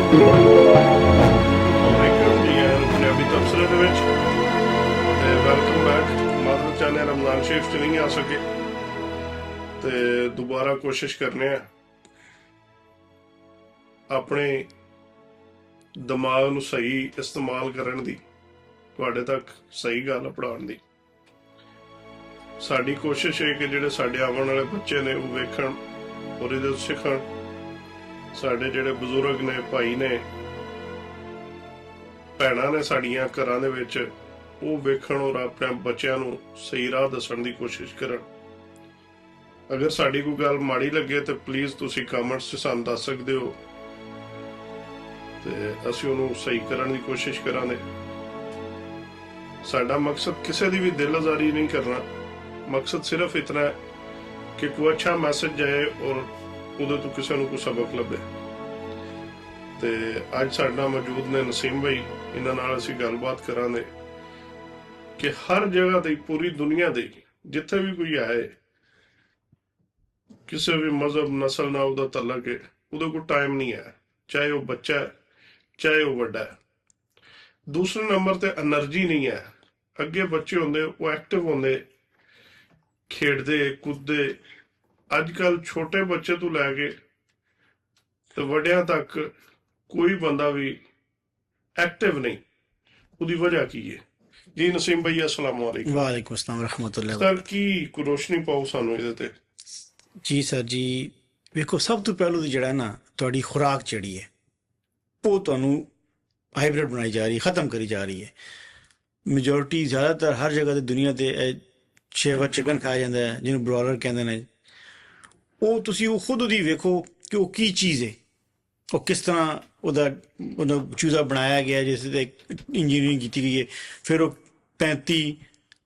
ਵਾਹਿਗੁਰੂ ਜੀ ਆਇਆਂ ਨੂੰ ਪੰਜਾਬੀ ਤਬਸਰੇ ਦੇ ਵਿੱਚ ਤੇ ਵੈਲਕਮ ਬੈਕ। ਮਾਦਰ ਚਾਹਨੇ ਰਮਜ਼ਾਨ ਸ਼ਰੀਫ 'ਚ ਨਹੀਂ ਆ ਸਕੇ ਤੇ ਦੁਬਾਰਾ ਕੋਸ਼ਿਸ਼ ਕਰਨੇ ਆ ਆਪਣੇ ਦਿਮਾਗ ਨੂੰ ਸਹੀ ਇਸਤੇਮਾਲ ਕਰਨ ਦੀ, ਤੁਹਾਡੇ ਤੱਕ ਸਹੀ ਗੱਲ ਪੜਾਉਣ ਦੀ। ਸਾਡੀ ਕੋਸ਼ਿਸ਼ ਹੈ ਕਿ ਜਿਹੜੇ ਸਾਡੇ ਆਉਣ ਵਾਲੇ ਬੱਚੇ ਨੇ ਉਹ ਵੇਖਣ ਔਰ ਇਹਦੇ ਤੋਂ ਸਿੱਖਣ। ਸਾਡੇ ਜਿਹੜੇ ਬਜ਼ੁਰਗ ਨੇ, ਭਾਈ ਨੇ, ਭੈਣਾਂ ਨੇ ਸਾਡੀਆਂ ਘਰਾਂ ਦੇ ਵਿੱਚ, ਉਹ ਵੇਖਣ ਔਰ ਆਪਣੇ ਬੱਚਿਆਂ ਨੂੰ ਸਹੀ ਰਾਹ ਦੱਸਣ ਦੀ ਕੋਸ਼ਿਸ਼ ਕਰਨ। ਅਗਰ ਸਾਡੀ ਕੋਈ ਗੱਲ ਮਾੜੀ ਲੱਗੇ ਤੇ ਪਲੀਜ਼ ਤੁਸੀਂ ਕਮੈਂਟਸ 'ਚ ਸਾਨੂੰ ਦੱਸ ਸਕਦੇ ਹੋ ਤੇ ਅਸੀਂ ਉਹਨੂੰ ਸਹੀ ਕਰਨ ਦੀ ਕੋਸ਼ਿਸ਼ ਕਰਾਂਗੇ। ਸਾਡਾ ਮਕਸਦ ਕਿਸੇ ਦੀ ਵੀ ਦਿਲ ਆਜ਼ਾਰੀ ਨਹੀਂ ਕਰਨਾ, ਮਕਸਦ ਸਿਰਫ ਇਤਨਾ ਹੈ ਕਿ ਕੋਈ ਅੱਛਾ ਮੈਸੇਜ ਜਾਏ ਔਰ ਉਹਦੇ ਤੋਂ ਕਿਸੇ ਨੂੰ ਕੋਈ ਸਬਕ ਲੱਭੇ। ਤੇ ਅੱਜ ਸਾਡੇ ਨਾਲ ਮੌਜੂਦ ਨੇ ਨਸੀਮ ਭਾਈ। ਇਹਨਾਂ ਨਾਲ ਅਸੀਂ ਗੱਲਬਾਤ ਕਰਾਂਗੇ ਕਿ ਹਰ ਜਗ੍ਹਾ ਤੇ, ਪੂਰੀ ਦੁਨੀਆ ਦੇ ਜਿੱਥੇ ਵੀ ਕੋਈ ਆਏ, ਕਿਸੇ ਵੀ ਮਜ਼ਹਬ ਨਸਲ ਨਾਲ ਉਹਦਾ ਤਾਲੁਕ ਹੈ, ਉਹਦੇ ਕੋਲ ਟਾਈਮ ਨਹੀਂ ਹੈ, ਚਾਹੇ ਉਹ ਬੱਚਾ ਹੈ ਚਾਹੇ ਉਹ ਵੱਡਾ ਹੈ। ਦੂਸਰੇ ਨੰਬਰ ਤੇ એનર્ਜੀ ਨਹੀਂ ਹੈ। ਅੱਗੇ ਬੱਚੇ ਹੁੰਦੇ ਉਹ ਐਕਟਿਵ ਹੁੰਦੇ, ਖੇਡਦੇ ਕੁੱਦਦੇ। ਅੱਜ ਕੱਲ ਛੋਟੇ ਬੱਚੇ ਤੋਂ ਲੈ ਕੇ ਤੇ ਵੱਡਿਆਂ ਤੱਕ ਕੋਈ ਬੰਦਾ ਵੀ ਐਕਟਿਵ ਨਹੀਂ। ਉਹਦੀ ਵਜ੍ਹਾ ਕੀ ਹੈ ਜੀ? ਨਸੀਮ ਭਾਈ अस्सलाम वालेकुम। वालेकुम अस्सलाम रहमतुल्लाह। ਸਰ ਕੀ ਕੋਈ ਰੋਸ਼ਨੀ ਪਾਓ ਸਾਨੂੰ ਇਹਦੇ ਤੇ। ਜੀ ਸਰ ਜੀ, ਵੇਖੋ ਸਭ ਤੋਂ ਪਹਿਲਾਂ ਤਾਂ ਜਿਹੜਾ ਨਾ ਤੁਹਾਡੀ ਖੁਰਾਕ ਜਿਹੜੀ ਹੈ ਉਹ ਤੁਹਾਨੂੰ ਹਾਈਬ੍ਰਿਡ ਬਣਾਈ ਜਾ ਰਹੀ ਹੈ, ਖਤਮ ਕਰੀ ਜਾ ਰਹੀ ਹੈ। ਮੈਜੋਰਿਟੀ ਜ਼ਿਆਦਾਤਰ ਹਰ ਜਗ੍ਹਾ ਤੇ ਦੁਨੀਆ ਤੇ ਸ਼ੇਵਾ ਚਿਕਨ ਖਾਇਆ ਜਾਂਦਾ ਹੈ, ਜਿਹਨੂੰ ਬ੍ਰੋਇਲਰ ਕਹਿੰਦੇ ਨੇ। ਉਹ ਤੁਸੀਂ ਉਹ ਖੁਦ ਉਹਦੀ ਵੇਖੋ ਕਿ ਉਹ ਕੀ ਚੀਜ਼ ਹੈ, ਉਹ ਕਿਸ ਤਰ੍ਹਾਂ ਉਹਦਾ ਚੂਜ਼ਾ ਬਣਾਇਆ ਗਿਆ, ਜਿਸ ਤੇ ਇੰਜੀਨੀਅਰਿੰਗ ਕੀਤੀ ਗਈ ਹੈ। ਫਿਰ ਉਹ 35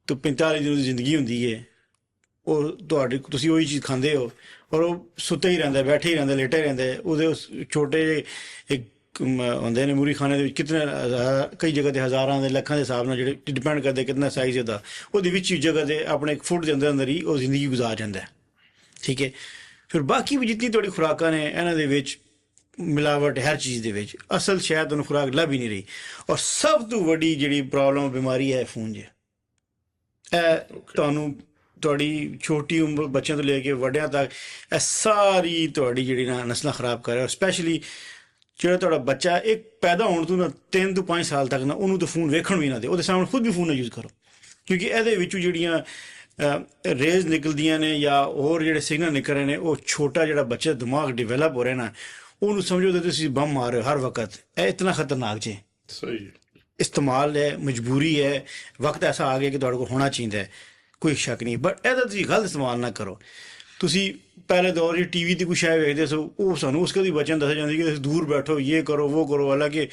ਤੋਂ 45 ਦਿਨ ਦੀ ਜ਼ਿੰਦਗੀ ਹੁੰਦੀ ਹੈ। ਔਰ ਤੁਸੀਂ ਉਹੀ ਚੀਜ਼ ਖਾਂਦੇ ਹੋ ਔਰ ਉਹ ਸੁੱਤਾ ਹੀ ਰਹਿੰਦਾ, ਬੈਠੇ ਹੀ ਰਹਿੰਦਾ, ਲੇਟਾ ਹੀ ਰਹਿੰਦਾ। ਉਹਦੇ ਉਸ ਛੋਟੇ ਜਿਹੇ ਇੱਕ ਹੁੰਦੇ ਨੇ ਮੂਰੀ ਖਾਣੇ ਦੇ ਵਿੱਚ ਕਿਤਨੇ ਕਈ ਜਗ੍ਹਾ ਤੇ ਹਜ਼ਾਰਾਂ ਦੇ ਲੱਖਾਂ ਦੇ ਹਿਸਾਬ ਨਾਲ, ਜਿਹੜੇ ਡਿਪੈਂਡ ਕਰਦੇ ਕਿੰਨਾ ਸਾਈਜ਼ ਉਹਦਾ, ਉਹਦੇ ਵਿੱਚ ਹੀ ਜਗ੍ਹਾ ਤੇ ਆਪਣੇ ਫੁੱਟ ਦੇ ਅੰਦਰ ਹੀ ਉਹ ਜ਼ਿੰਦਗੀ ਗੁਜ਼ਾਰ ਜਾਂਦਾ ਹੈ। ਠੀਕ ਹੈ। ਫਿਰ ਬਾਕੀ ਵੀ ਜਿੰਨੀ ਤੁਹਾਡੀ ਖੁਰਾਕਾਂ ਨੇ, ਇਹਨਾਂ ਦੇ ਵਿੱਚ ਮਿਲਾਵਟ ਹਰ ਚੀਜ਼ ਦੇ ਵਿੱਚ। ਅਸਲ ਸ਼ਾਇਦ ਉਹਨੂੰ ਖੁਰਾਕ ਲੱਭ ਹੀ ਨਹੀਂ ਰਹੀ। ਔਰ ਸਭ ਤੋਂ ਵੱਡੀ ਜਿਹੜੀ ਪ੍ਰੋਬਲਮ ਬਿਮਾਰੀ ਹੈ ਫੋਨ ਜੇ। ਇਹ ਤੁਹਾਨੂੰ ਤੁਹਾਡੀ ਛੋਟੀ ਉਮਰ ਬੱਚਿਆਂ ਤੋਂ ਲੈ ਕੇ ਵੱਡਿਆਂ ਤੱਕ ਇਹ ਸਾਰੀ ਤੁਹਾਡੀ ਜਿਹੜੀ ਨਾ ਨਸਲਾਂ ਖਰਾਬ ਕਰ ਰਿਹਾ। ਸਪੈਸ਼ਲੀ ਜਿਹੜਾ ਤੁਹਾਡਾ ਬੱਚਾ ਇੱਕ ਪੈਦਾ ਹੋਣ ਤੋਂ ਨਾ 3 ਤੋਂ 5 ਸਾਲ ਤੱਕ ਨਾ, ਉਹਨੂੰ ਤਾਂ ਫੋਨ ਵੇਖਣ ਵੀ ਨਾ ਦੇ, ਉਹਦੇ ਸਾਹਮਣੇ ਖੁਦ ਵੀ ਫੋਨ ਨਾ ਯੂਜ਼ ਕਰੋ। ਕਿਉਂਕਿ ਇਹਦੇ ਵਿੱਚੋਂ ਜਿਹੜੀਆਂ ਰੇਜ਼ ਨਿਕਲਦੀਆਂ ਨੇ ਜਾਂ ਹੋਰ ਜਿਹੜੇ ਸਿਗਨਲ ਨਿਕਲ ਰਹੇ ਨੇ, ਉਹ ਛੋਟਾ ਜਿਹੜਾ ਬੱਚੇ ਦਾ ਦਿਮਾਗ ਡਿਵੈਲਪ ਹੋ ਰਿਹਾ ਨਾ, ਉਹਨੂੰ ਸਮਝੋ ਕਿ ਤੁਸੀਂ ਬੰਮ ਮਾਰ ਰਹੇ ਹੋ ਹਰ ਵਕਤ। ਇਹ ਇਤਨਾ ਖਤਰਨਾਕ ਜੇ। ਸਹੀ ਇਸਤੇਮਾਲ ਹੈ, ਮਜਬੂਰੀ ਹੈ, ਵਕਤ ਐਸਾ ਆ ਗਿਆ ਕਿ ਤੁਹਾਡੇ ਕੋਲ ਹੋਣਾ ਚਾਹੀਦਾ ਹੈ, ਕੋਈ ਸ਼ੱਕ ਨਹੀਂ। ਬਟ ਇਹਦਾ ਤੁਸੀਂ ਗਲਤ ਇਸਤੇਮਾਲ ਨਾ ਕਰੋ। ਤੁਸੀਂ ਪਹਿਲੇ ਦੌਰ 'ਚ ਟੀਵੀ ਦੀ ਕੁਛ ਸ਼ਾਇਦ ਵੇਖਦੇ ਸੋ, ਉਹ ਸਾਨੂੰ ਉਸ ਕਦੀ ਬਚਨ ਦੱਸਿਆ ਜਾਂਦੀ ਕਿ ਤੁਸੀਂ ਦੂਰ ਬੈਠੋ, ਇਹ ਕਰੋ ਉਹ ਕਰੋ। ਹਾਲਾਂਕਿ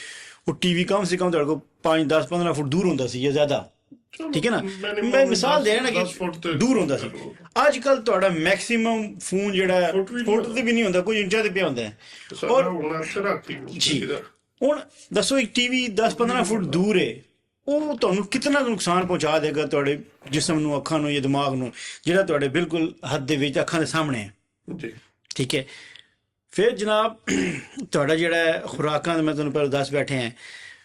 ਉਹ ਟੀਵੀ ਕਮ ਸੇ ਕਮ ਤੁਹਾਡੇ ਕੋਲ 5, 10, 15 ਫੁੱਟ ਦੂਰ ਹੁੰਦਾ ਸੀ ਜਾਂ ਜ਼ਿਆਦਾ। ਠੀਕ ਹੈ ਨਾ, ਮੈਂ ਮਿਸਾਲ ਦੇ ਰਿਹਾ ਕਿ ਦੂਰ ਹੁੰਦਾ ਸੀ। ਅੱਜ ਕੱਲ੍ਹ ਤੁਹਾਡਾ ਮੈਕਸੀਮਮ ਫੋਨ ਜਿਹੜਾ ਫੁੱਟ ਤੇ ਵੀ ਨਹੀਂ ਹੁੰਦਾ, ਕੋਈ ਇੰਚਾਂ ਤੇ ਪਿਆ ਹੁੰਦਾ ਹੈ। ਜੀ ਹੁਣ ਦੱਸੋ, ਇੱਕ ਟੀਵੀ 10-15 ਫੁੱਟ ਦੂਰ ਹੈ, ਉਹ ਤੁਹਾਨੂੰ ਕਿਤਨਾ ਨੁਕਸਾਨ ਪਹੁੰਚਾ ਦੇਗਾ ਤੁਹਾਡੇ ਜਿਸਮ ਨੂੰ, ਅੱਖਾਂ ਨੂੰ ਜਾਂ ਦਿਮਾਗ ਨੂੰ, ਜਿਹੜਾ ਤੁਹਾਡੇ ਬਿਲਕੁਲ ਹੱਥ ਦੇ ਵਿੱਚ, ਅੱਖਾਂ ਦੇ ਸਾਹਮਣੇ ਹੈ। ਠੀਕ ਹੈ। ਫਿਰ ਜਨਾਬ ਤੁਹਾਡਾ ਜਿਹੜਾ ਖੁਰਾਕਾਂ ਦਾ ਮੈਂ ਤੁਹਾਨੂੰ ਪਹਿਲਾਂ ਦੱਸ ਬੈਠੇ ਹਾਂ।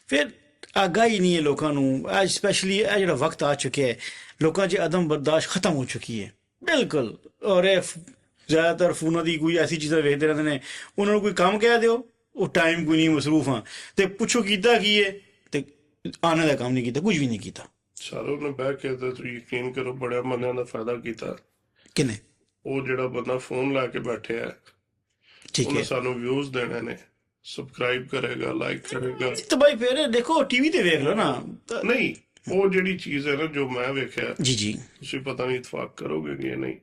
ਫਿਰ ਆਗਾਹੀ ਨਹੀਂ ਹੈ ਲੋਕਾਂ ਨੂੰ। ਅੱਜ ਸਪੈਸ਼ਲੀ ਇਹ ਜਿਹੜਾ ਵਕਤ ਆ ਚੁੱਕਿਆ ਹੈ, ਲੋਕਾਂ 'ਚ ਅਦਮ ਬਰਦਾਸ਼ਤ ਖਤਮ ਹੋ ਚੁੱਕੀ ਹੈ ਬਿਲਕੁਲ। ਔਰ ਇਹ ਜ਼ਿਆਦਾਤਰ ਫੋਨਾਂ ਦੀ ਕੋਈ ਐਸੀ ਚੀਜ਼ਾਂ ਵੇਖਦੇ ਰਹਿੰਦੇ ਨੇ। ਉਹਨਾਂ ਨੂੰ ਕੋਈ ਕੰਮ ਕਹਿ ਦਿਓ, ਉਹ ਟਾਈਮ ਕੋਈ ਨਹੀਂ, ਮਸਰੂਫ ਹਾਂ, ਤੇ ਪੁੱਛੋ ਕੀਤਾ ਕੀ ਹੈ, ਤੇ ਆने ਦਾ ਕੰਮ ਨਹੀਂ ਕੀਤਾ, ਕੁਝ ਵੀ ਨਹੀਂ ਕੀਤਾ। ਸਰ ਉਹਨੇ ਬਹਿ ਕੇ ਤੇ ਤੁਸੀਂ ਯਕੀਨ ਕਰੋ ਬੜਿਆ ਬੰਦਿਆਂ ਦਾ ਫਾਇਦਾ ਕੀਤਾ। ਕਿੰਨੇ? ਉਹ ਜਿਹੜਾ ਬੰਦਾ ਫੋਨ ਲਾ ਕੇ ਬੈਠਿਆ, ਉਹਨੇ ਸਾਨੂੰ ਵਿਊਜ਼ ਦੇਣੇ ਨੇ, ਸਬਸਕ੍ਰਾਈਬ ਕਰੇਗਾ, ਲਾਈਕ ਕਰੇਗਾ। ਤਾਂ ਭਾਈ ਫਿਰ ਦੇਖੋ ਟੀਵੀ ਤੇ ਵੇਖ ਲਓ ਨਾ। ਨਹੀਂ, ਉਹ ਜਿਹੜੀ ਚੀਜ਼ ਹੈ ਨਾ ਜੋ ਮੈਂ ਵੇਖਿਆ, ਜੀ ਤੁਸੀਂ ਪਤਾ ਨਹੀਂ ਇਤਫਾਕ ਕਰੋਗੇ ਕਿ ਨਹੀਂ।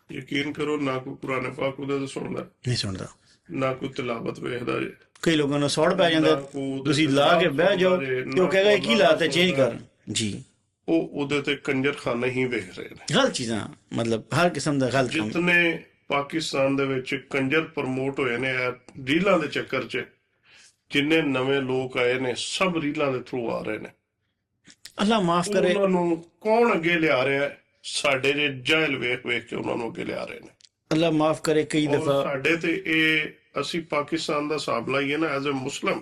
ਯਕੀਨ ਕਰੋ, ਨਾ ਕੋਈ ਕੁਰਾਨ ਪਾਕ ਉਹਦਾ ਸੁਣਦਾ, ਨਹੀਂ ਸੁਣਦਾ, ਨਾ ਕੋਈ ਤਿਲਾਵਤ ਵੇਖਦਾ ਜੇ। ਕਈ ਲੋਕਾਂ ਨੂੰ ਸੌੜ ਪੈ ਜਾਂਦਾ, ਤੁਸੀਂ ਲਾ ਕੇ ਬਹਿ ਜਾਓ ਤੇ ਉਹ ਕਹੇਗਾ ਕੀ ਲਾਤਾ, ਚੇਂਜ ਕਰ। ਜੀ ਉਹ ਉਹਦੇ ਤੇ ਕੰਜਰਖਾਨੇ ਹੀ ਵੇਖ ਰਹੇ ਨੇ, ਗਲਤ ਚੀਜ਼ਾਂ, ਮਤਲਬ ਹਰ ਕਿਸਮ ਦਾ ਗਲਤ। ਜਿਤਨੇ ਪਾਕਿਸਤਾਨ ਦੇ ਵਿੱਚ ਕੰਜਰ ਪ੍ਰਮੋਟ ਹੋਏ ਨੇ ਰੀਲਾਂ ਦੇ ਚੱਕਰ 'ਚ, ਜਿੰਨੇ ਨਵੇਂ ਲੋਕ ਆਏ ਨੇ ਸਭ ਰੀਲਾਂ ਦੇ ਥਰੂ ਆ ਰਹੇ ਨੇ। ਅੱਲਾ ਮਾਫ ਕਰੇ। ਉਹਨਾਂ ਨੂੰ ਕੌਣ ਅੱਗੇ ਲਿਆ ਰਿਹਾ? ਸਾਡੇ ਜੇ ਜਾਇਲ ਵੇਖ ਵੇਖ ਕੇ ਉਹਨਾਂ ਨੂੰ ਅੱਗੇ ਲਿਆ ਰਹੇ ਨੇ। ਅੱਲਾ ਮਾਫ ਕਰੇ ਕਈ ਔਰ ਦਫਾ ਸਾਡੇ ਤੇ ਇਹ ਅਸੀਂ ਪਾਕਿਸਤਾਨ ਦਾ ਹਿਸਾਬ ਲਾਈਏ ਨਾ ਐਜ਼ ਅ ਮੁਸਲਮ,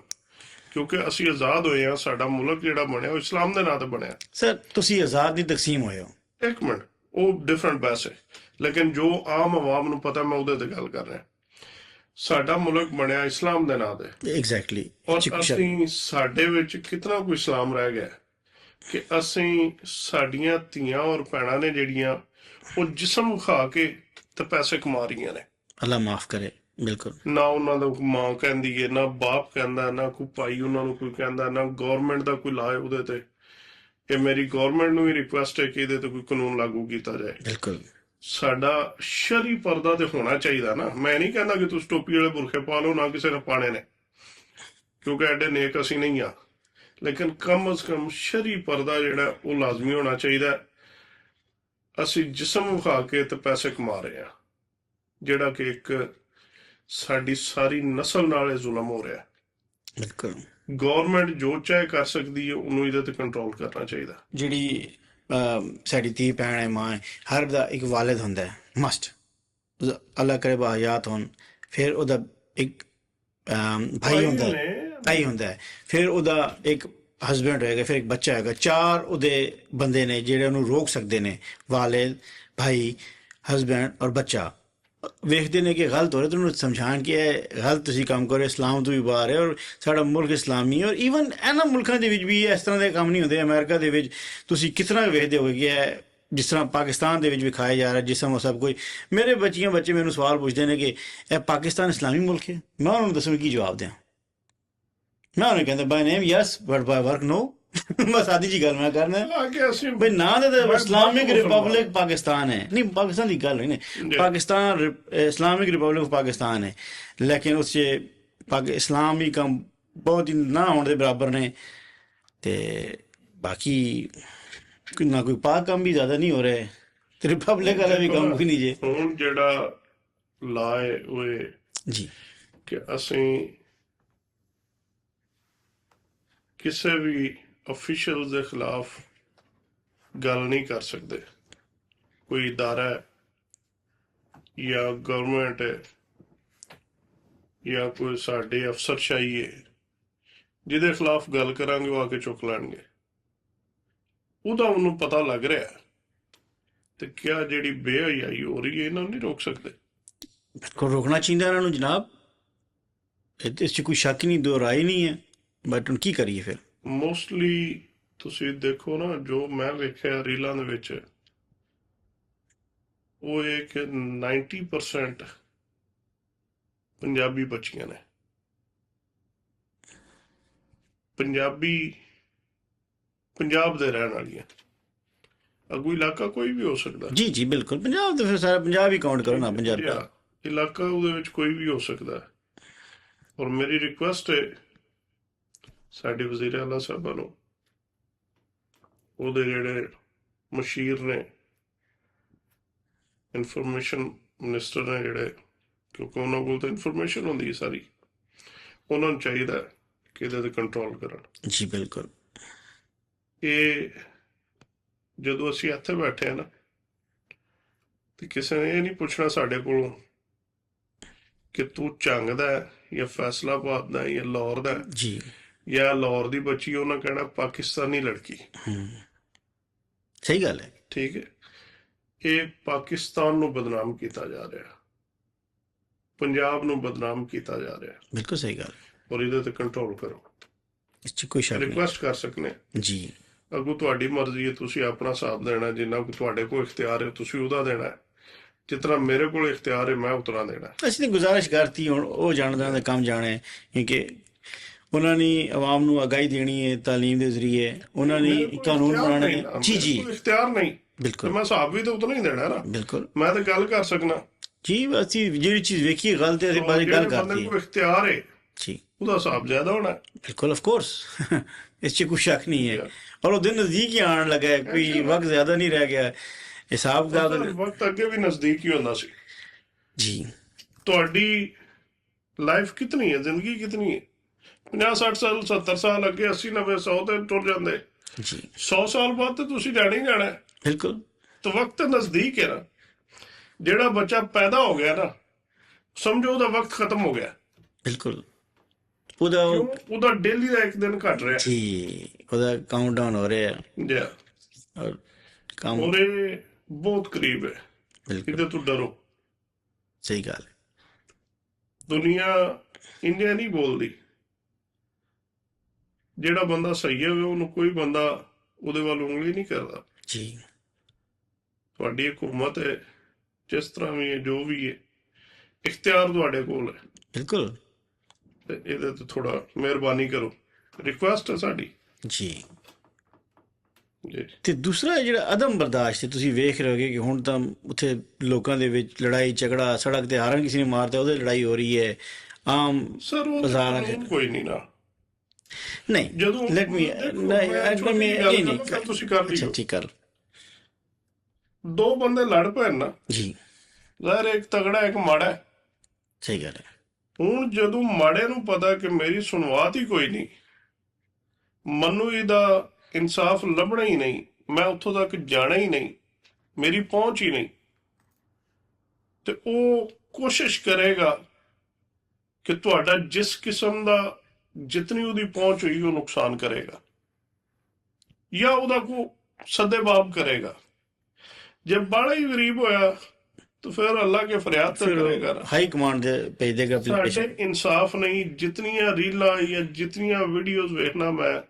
ਕਿਉਂਕਿ ਅਸੀਂ ਆਜ਼ਾਦ ਹੋਏ ਆ, ਸਾਡਾ ਮੁਲਕ ਜਿਹੜਾ ਬਣਿਆ ਉਹ ਇਸਲਾਮ ਦੇ ਨਾਂ ਤੇ ਬਣਿਆ। ਸਰ ਤੁਸੀਂ ਆਜ਼ਾਦ ਦੀ ਤਕਸੀਮ ਹੋਏ ਹੋ। ਇੱਕ ਮਿੰਟ, ਉਹ ਡਿਫਰੈਂਟ ਬਹਿਸ ਹੈ, ਲੇਕਿਨ ਜੋ ਆਮ ਆਵਾਮ ਨੂੰ ਪਤਾ ਮੈਂ ਉਹਦੇ ਤੇ ਗੱਲ ਕਰ ਰਿਹਾ। ਸਾਡਾ ਮੁਲਕ ਬਣਿਆ ਇਸਲਾਮ ਦੇ ਨਾਂ ਤੇ, ਐਗਜ਼ੈਕਟਲੀ। ਔਰ ਅਸੀਂ ਸਾਡੇ ਵਿੱਚ ਕਿਤਨਾ ਕੋਈ ਇਸਲਾਮ ਰਹਿ ਗਿਆ ਕਿ ਅਸੀਂ ਸਾਡੀਆਂ ਧੀਆਂ ਔਰ ਭੈਣਾਂ ਨੇ ਜਿਹੜੀਆਂ ਉਹ ਜਿਸਮ ਖਾ ਕੇ ਤੇ ਪੈਸੇ ਕਮਾ ਰਹੀਆਂ ਨੇ। ਅੱਲਾ ਮਾਫ ਕਰੇ। ਬਿਲਕੁਲ। ਨਾ ਉਹਨਾਂ ਦਾ ਮਾਂ ਕਹਿੰਦੀ ਹੈ, ਨਾ ਬਾਪ ਕਹਿੰਦਾ, ਨਾ ਕੋਈ ਭਾਈ ਉਹਨਾਂ ਨੂੰ ਕੋਈ ਕਹਿੰਦਾ, ਨਾ ਗਵਰਨਮੈਂਟ ਦਾ ਕੋਈ ਲਾਏ ਉਹਦੇ ਤੇ। ਇਹ ਮੇਰੀ ਗਵਰਨਮੈਂਟ ਨੂੰ ਵੀ ਰਿਕੁਐਸਟ ਹੈ ਕਿ ਇਹਦੇ ਤੇ ਕੋਈ ਕਾਨੂੰਨ ਲਾਗੂ ਕੀਤਾ ਜਾਏ। ਬਿਲਕੁਲ। ਸਾਡਾ ਸ਼ਰਈ ਪਰਦਾ ਤੇ ਹੋਣਾ ਚਾਹੀਦਾ ਨਾ। ਮੈਂ ਨਹੀਂ ਕਹਿੰਦਾ ਕਿ ਤੁਸੀਂ ਟੋਪੀ ਵਾਲੇ ਬੁਰਖੇ ਪਾ ਲਓ, ਨਾ ਕਿਸੇ ਨੇ ਪਾਣੇ ਨੇ, ਕਿਉਂਕਿ ਐਡੇ ਨੇਕ ਅਸੀਂ ਨਹੀਂ ਆ, ਲੇਕਿਨ ਕਮ ਅਜ਼ ਕਮ ਸ਼ਰਈ ਪਰਦਾ ਜਿਹੜਾ ਉਹ ਲਾਜ਼ਮੀ ਹੋਣਾ ਚਾਹੀਦਾ। ਅਸੀਂ ਜਿਸਮ ਵਿਖਾ ਕੇ ਤੇ ਪੈਸੇ ਕਮਾ ਰਹੇ ਆ, ਜਿਹੜਾ ਕਿ ਇੱਕ ਸਾਡੀ ਸਾਰੀ ਨਸਲ ਨਾਲ ਇਹ ਜ਼ੁਲਮ ਹੋ ਰਿਹਾ। ਬਿਲਕੁਲ। ਗਵਰਨਮੈਂਟ ਜੋ ਚਾਹੇ ਕਰ ਸਕਦੀ ਹੈ, ਉਹਨੂੰ ਇਹਦੇ ਤੇ ਕੰਟਰੋਲ ਕਰਨਾ ਚਾਹੀਦਾ। ਜਿਹੜੀ ਸਾਡੀ ਧੀ ਭੈਣ ਹੈ, ਮਾਂ ਹੈ, ਹਰ ਦਾ ਇੱਕ ਵਾਲਿਦ ਹੁੰਦਾ ਹੈ, ਮਸਟ। ਅੱਲਾ ਕਰੇ ਬਾਹਯਾਤ ਹੋਣ, ਫਿਰ ਉਹਦਾ ਇੱਕ ਭਾਈ ਹੁੰਦਾ ਹੈ, ਭਾਈ ਹੁੰਦਾ ਹੈ, ਫਿਰ ਉਹਦਾ ਇੱਕ ਹਸਬੈਂਡ ਹੋਏਗਾ, ਫਿਰ ਇੱਕ ਬੱਚਾ ਹੋਏਗਾ। 4 ਉਹਦੇ ਬੰਦੇ ਨੇ ਜਿਹੜੇ ਉਹਨੂੰ ਰੋਕ ਸਕਦੇ ਨੇ, ਵਾਲਿਦ, ਭਾਈ, ਹਸਬੈਂਡ ਔਰ ਬੱਚਾ। ਵੇਖਦੇ ਨੇ ਕਿ ਗਲਤ ਹੋ ਰਿਹਾ ਤਾਂ ਉਹਨੂੰ ਸਮਝਾਉਣ ਕਿ ਇਹ ਗਲਤ ਤੁਸੀਂ ਕੰਮ ਕਰੋ, ਇਸਲਾਮ ਤੋਂ ਵੀ ਬਾਹਰ ਹੈ ਔਰ ਸਾਡਾ ਮੁਲਕ ਇਸਲਾਮੀ ਹੈ। ਔਰ ਈਵਨ ਇਹਨਾਂ ਮੁਲਕਾਂ ਦੇ ਵਿੱਚ ਵੀ ਇਸ ਤਰ੍ਹਾਂ ਦੇ ਕੰਮ ਨਹੀਂ ਹੁੰਦੇ। ਅਮਰੀਕਾ ਦੇ ਵਿੱਚ ਤੁਸੀਂ ਕਿਸ ਤਰ੍ਹਾਂ ਵੇਖਦੇ ਹੋਗੇ ਕਿ ਇਹ ਜਿਸ ਤਰ੍ਹਾਂ ਪਾਕਿਸਤਾਨ ਦੇ ਵਿੱਚ ਵਿਖਾਇਆ ਜਾ ਰਿਹਾ ਜਿਸਮ ਉਹ ਸਭ ਕੁਝ। ਮੇਰੇ ਬੱਚੇ ਮੈਨੂੰ ਸਵਾਲ ਪੁੱਛਦੇ ਨੇ ਕਿ ਇਹ ਪਾਕਿਸਤਾਨ ਇਸਲਾਮੀ ਮੁਲਕ ਹੈ। ਮੈਂ ਉਹਨਾਂ ਨੂੰ ਦੱਸਣ ਕੀ ਜਵਾਬ ਦਿਆਂ? ਮੈਂ ਉਹਨੂੰ ਕਹਿੰਦਾ ਬਾਈ ਨੇਮ ਯੈਸ ਬਟ ਬਾਈ ਵਰਕ ਨੋ। ਬਸ ਆਦੀ ਜੀ ਗੱਲ ਮੈਂ ਕਰਨਾ ਬਈ ਨਾਂ ਦੇ ਇਸਲਾਮਿਕ ਰਿਪਬਲਿਕ ਪਾਕਿਸਤਾਨ ਹੈ। ਨਹੀਂ, ਪਾਕਿਸਤਾਨ ਦੀ ਗੱਲ ਨਹੀਂ, Pakistan Islamic Republic of Pakistan है, लेकिन उससे इस्लामी काम बहुत ही ना होने के बराबर ने। ते बाकी ना कोई पाक काम भी ज़्यादा नहीं हो रहे, ते रिपब्लिक वाला भी काम कोई नहीं जे। ਹੁਣ ਜਿਹੜਾ ਲਾਏ ਹੋਏ जी ਕਿ ਅਸੀਂ ਕਿਸੇ ਵੀ ਅਫੀਸ਼ੀਅਲ ਦੇ ਖਿਲਾਫ ਗੱਲ ਨਹੀਂ ਕਰ ਸਕਦੇ। ਕੋਈ ਇਦਾਰਾ ਹੈ ਜਾਂ ਗਵਰਨਮੈਂਟ ਹੈ ਜਾਂ ਕੋਈ ਸਾਡੇ ਅਫਸਰਸ਼ਾਹੀ ਹੈ, ਜਿਹਦੇ ਖਿਲਾਫ ਗੱਲ ਕਰਾਂਗੇ ਉਹ ਆ ਕੇ ਚੁੱਕ ਲੈਣਗੇ। ਉਹਦਾ ਉਹਨੂੰ ਪਤਾ ਲੱਗ ਰਿਹਾ ਤੇ ਕਿਆ ਜਿਹੜੀ ਬੇਹਯਾਈ ਹੋ ਰਹੀ ਹੈ ਇਹਨਾਂ ਨੂੰ ਨਹੀਂ ਰੋਕ ਸਕਦੇ। बिल्कुल रोकना चाहिए इन्होंने जनाब, इस कोई शक नहीं, दो राय नहीं है, बट हम की करिए फिर। ਮੋਸਟਲੀ ਤੁਸੀਂ ਦੇਖੋ ਨਾ, ਜੋ ਮੈਂ ਵੇਖਿਆ ਰੀਲਾਂ ਦੇ ਵਿੱਚ, ਉਹ ਇਹ ਕਿ 90% ਪੰਜਾਬੀ ਬੱਚੀਆਂ ਨੇ। ਪੰਜਾਬ ਦੇ ਰਹਿਣ ਵਾਲੀਆਂ। ਅਗੂ ਇਲਾਕਾ ਕੋਈ ਵੀ ਹੋ ਸਕਦਾ। जी जी बिल्कुल, पंजाब तो फिर सारा पंजाब ही काउंट करो ना, पंजाब का। ਇਲਾਕਾ ਉਹਦੇ ਵਿੱਚ ਕੋਈ ਵੀ ਹੋ ਸਕਦਾ। ਔਰ ਮੇਰੀ ਰਿਕੁਐਸਟ ਹੈ ਸਾਡੇ ਵਜ਼ੀਰ ਆਲਾ ਸਾਹਿਬਾਂ ਨੂੰ, ਉਹਦੇ ਜਿਹੜੇ ਮਸ਼ੀਰ ਨੇ, ਇਨਫੋਰਮੇਸ਼ਨ ਮਿਨਿਸਟਰ ਨੇ ਜਿਹੜੇ, ਕਿਉਂਕਿ ਉਹਨਾਂ ਕੋਲ ਤਾਂ ਇਨਫੋਰਮੇਸ਼ਨ ਹੁੰਦੀ ਹੈ ਸਾਰੀ, ਉਹਨਾਂ ਨੂੰ ਚਾਹੀਦਾ ਕਿ ਇਹਦੇ ਤੇ ਕੰਟਰੋਲ ਕਰਨ। जी बिल्कुल। ਇਹ ਜਦੋਂ ਅਸੀਂ ਇੱਥੇ ਬੈਠੇ ਆ ਨਾ, ਤੇ ਕਿਸੇ ਨੇ ਇਹ ਨਹੀਂ ਪੁੱਛਣਾ ਸਾਡੇ ਕੋਲੋਂ ਕਿ ਤੂੰ ਝੰਗ ਦਾ ਹੈ ਜਾਂ ਫੈਸਲਾਬਾਦ ਦਾ ਹੈ ਜਾਂ ਲਾਹੌਰ ਦਾ ਹੈ, जी ਜਾਂ ਲਾਹੌਰ ਦੀ ਬੱਚੀ। ਉਹਨਾਂ ਕਹਿਣਾ ਪਾਕਿਸਤਾਨੀ ਲੜਕੀ। सही गल है। ਠੀਕ ਹੈ, ਇਹ ਪਾਕਿਸਤਾਨ ਨੂੰ ਬਦਨਾਮ ਕੀਤਾ ਜਾ ਰਿਹਾ, ਪੰਜਾਬ ਨੂੰ ਬਦਨਾਮ ਕੀਤਾ ਜਾ ਰਿਹਾ, बिल्कुल सही गल, ਔਰ ਇਹਦੇ ਤੇ ਕੰਟਰੋਲ ਕਰੋ। इस च कोई शक नहीं। ਰਿਕੁਐਸਟ ਕਰ ਸਕਨੇ। जी ਅੱਗੋਂ ਤੁਹਾਡੀ ਮਰਜ਼ੀ ਹੈ, ਤੁਸੀਂ ਆਪਣਾ ਹਿਸਾਬ ਦੇਣਾ। ਜਿੰਨਾ ਕੁ ਤੁਹਾਡੇ ਕੋਲ ਇਖਤਿਆਰ ਹੈ ਤੁਸੀਂ ਉਹਦਾ ਦੇਣਾ ਹੈ, ਜਿਤਨਾ ਮੇਰੇ ਕੋਲ ਇਖਤਿਆਰ ਹੈ ਮੈਂ ਉਤਨਾ ਦੇਣਾ। ਅਸੀਂ ਤਾਂ ਗੁਜ਼ਾਰਿਸ਼ ਕਰਤੀ ਹੁਣ ਉਹ ਜਾਣਦਾ ਦਾ ਕੰਮ ਜਾਣਾ ਹੈ, ਕਿਉਂਕਿ ਉਹਨਾਂ ਨੇ ਆਵਾਮ ਨੂੰ ਆਗਾਹੀ ਦੇਣੀ ਹੈ ਤਾਲੀਮ ਦੇ ਜ਼ਰੀਏ, ਉਹਨਾਂ ਨੇ ਕਾਨੂੰਨ ਬਣਾਉਣਾ ਹੈ। ਜੀ ਜੀ ਇਖਤਿਆਰ ਨਹੀਂ, ਬਿਲਕੁਲ ਮੈਂ ਹਿਸਾਬ ਵੀ ਤਾਂ ਉਤਨਾ ਹੀ ਦੇਣਾ ਨਾ। ਬਿਲਕੁਲ ਮੈਂ ਤਾਂ ਗੱਲ ਕਰ ਸਕਣਾ ਜੀ। ਅਸੀਂ ਜਿਹੜੀ ਚੀਜ਼ ਵੇਖੀਏ ਗਲਤ ਹੈ, ਅਸੀਂ ਬਾਰੇ ਗੱਲ ਬੰਦੇ ਕਰਤੀ ਕੋਲ ਇਖਤਿਆਰ ਹੈ ਜੀ। ਉਹਦਾ ਹਿਸਾਬ ਜ਼ਿਆਦਾ ਹੋਣਾ। बिल्कुल ऑफ कोर्स इस च कोई शक नहीं है। और वो दिन नजदीक ही आने लगा है, कोई वक्त ज्यादा नहीं रह गया। हिसाब का ਵਕਤ ਅੱਗੇ ਵੀ ਨਜ਼ਦੀਕ ਹੀ ਹੁੰਦਾ ਸੀ। जी ਤੁਹਾਡੀ ਲਾਈਫ ਕਿਤਨੀ ਹੈ, ਜ਼ਿੰਦਗੀ ਕਿਤਨੀ ਹੈ? 50 60 ਸਾਲ 70 ਸਾਲ ਅੱਗੇ 80 90 100 ਤੇ ਟੁਰ ਜਾਂਦੇ। जी 100 ਸਾਲ ਬਾਅਦ ਤੇ ਤੁਸੀਂ ਜਾਣਾ ਹੀ ਜਾਣਾ ਹੈ। बिल्कुल ਤਾਂ ਵਕਤ ਨਜ਼ਦੀਕ ਹੈ ਨਾ। ਜਿਹੜਾ ਬੱਚਾ ਪੈਦਾ ਹੋ ਗਿਆ ਨਾ, ਸਮਝੋ ਉਹਦਾ ਵਕਤ ਖਤਮ ਹੋ ਗਿਆ। ਬਿਲਕੁਲ। ਉਹਦਾ ਕਿਉਂ? ਉਹਦਾ ਡੇਲੀ ਦਾ ਇੱਕ ਦਿਨ ਘਟ ਰਿਹਾ। ਜੀ, ਉਹਦਾ ਕਾਊਂਟਡਾਊਨ ਹੋ ਰਿਹਾ ਜੀ, ਔਰ ਕੰਮ। ਔਰ ਇਹ ਬਹੁਤ ਕਰੀਬ ਹੈ। ਬਿਲਕੁਲ ਇਹਦੇ ਤੋਂ ਡਰੋ। ਸਹੀ ਗੱਲ ਹੈ। ਦੁਨੀਆ ਇੰਡੀਆ ਨਹੀਂ ਬੋਲਦੀ। ਜਿਹੜਾ ਬੰਦਾ ਸਹੀ ਹੈ ਉਹਨੂੰ ਕੋਈ ਬੰਦਾ ਉਹਦੇ ਵੱਲ ਉਂਗਲੀ ਨਹੀਂ ਕਰਦਾ। ਜੀ ਤੁਹਾਡੀ ਹਕੂਮਤ ਹੈ, ਜਿਸ ਤਰ੍ਹਾਂ ਵੀ ਹੈ, ਜੋ ਵੀ ਹੈ, ਇਖਤਿਆਰ ਤੁਹਾਡੇ ਕੋਲ ਹੈ। ਬਿਲਕੁਲ ਤੇ ਇਹਦੇ ਤੇ ਥੋੜਾ ਮਿਹਰਬਾਨੀ ਕਰੋ, ਰਿਕੁਐਸਟ ਹੈ ਸਾਡੀ ਜੀ। ਜੀ। ਤੇ ਦੂਸਰਾ ਜਿਹੜਾ ਅਦਮ ਬਰਦਾਸ਼ਤ ਹੈ, ਤੁਸੀਂ ਵੇਖ ਰਹੇ ਹੋਗੇ ਕਿ ਹੁਣ ਤਾਂ ਉੱਥੇ ਲੋਕਾਂ ਦੇ ਵਿੱਚ ਲੜਾਈ ਝਗੜਾ, ਸੜਕ ਤੇ ਹਾਰਨ ਕਿਸੇ ਨੇ ਮਾਰਤਾ ਉਹਦੇ ਲੜਾਈ ਹੋ ਰਹੀ ਹੈ ਆਮ ਸਰ ਉਹ ਬਾਜ਼ਾਰਾਂ ਕਾਨੂੰਨ ਕੋਈ ਨਹੀਂ ਨਾ। ਨਹੀਂ। ਜਦੋਂ ਲੈਟ ਮੀ ਨਹੀਂ ਤੁਸੀਂ ਕਰ ਅੱਛਾ ਲਿਓ, ਠੀਕ ਕਰ। ਦੋ ਬੰਦੇ ਲੜ ਪੈਣ ਨਾ, ਜੀ ਜ਼ਾਹਿਰ ਇੱਕ ਤਗੜਾ ਇੱਕ ਮਾੜਾ ਹੈ। ਸਹੀ ਗੱਲ ਹੈ। ਹੁਣ ਜਦੋਂ ਮਾੜੇ ਨੂੰ ਪਤਾ ਕਿ ਮੇਰੀ ਸੁਣਵਾਤ ਹੀ ਕੋਈ ਨਹੀਂ, ਮੈਨੂੰ ਇਹਦਾ ਇਨਸਾਫ ਲੱਭਣਾ ਹੀ ਨਹੀਂ, ਮੈਂ ਉੱਥੋਂ ਤੱਕ ਜਾਣਾ ਹੀ ਨਹੀਂ, ਮੇਰੀ ਪਹੁੰਚ ਹੀ ਨਹੀਂ, ਤੇ ਉਹ ਕੋਸ਼ਿਸ਼ ਕਰੇਗਾ ਕਿ ਤੁਹਾਡਾ ਜਿਸ ਕਿਸਮ ਦਾ ਜਿਤਨੀ ਉਹਦੀ ਪਹੁੰਚ ਹੋਈ ਉਹ ਨੁਕਸਾਨ ਕਰੇਗਾ ਜਾਂ ਉਹਦਾ ਕੋ ਸੱਦੇਬਾਬ ਕਰੇਗਾ। ਜੇ ਬਾਲਾ ਹੀ ਗਰੀਬ ਹੋਇਆ ਤਾਂ ਫਿਰ ਅੱਲਾ ਕੇ ਫਰਿਆਦ ਤਾਂ ਕਰੇਗਾ ਨਾ। ਹਾਈ ਕਮਾਂਡ ਦੇ ਭੇਜ ਦੇਗਾ ਸਾਡੇ ਐਪਲੀਕੇਸ਼ਨ। ਇਨਸਾਫ ਨਹੀਂ। ਜਿਤਨੀਆਂ ਰੀਲਾਂ ਜਾਂ ਜਿਤਨੀਆਂ ਵੀਡੀਓਜ਼ ਵੇਖਣਾ ਮੈਂ,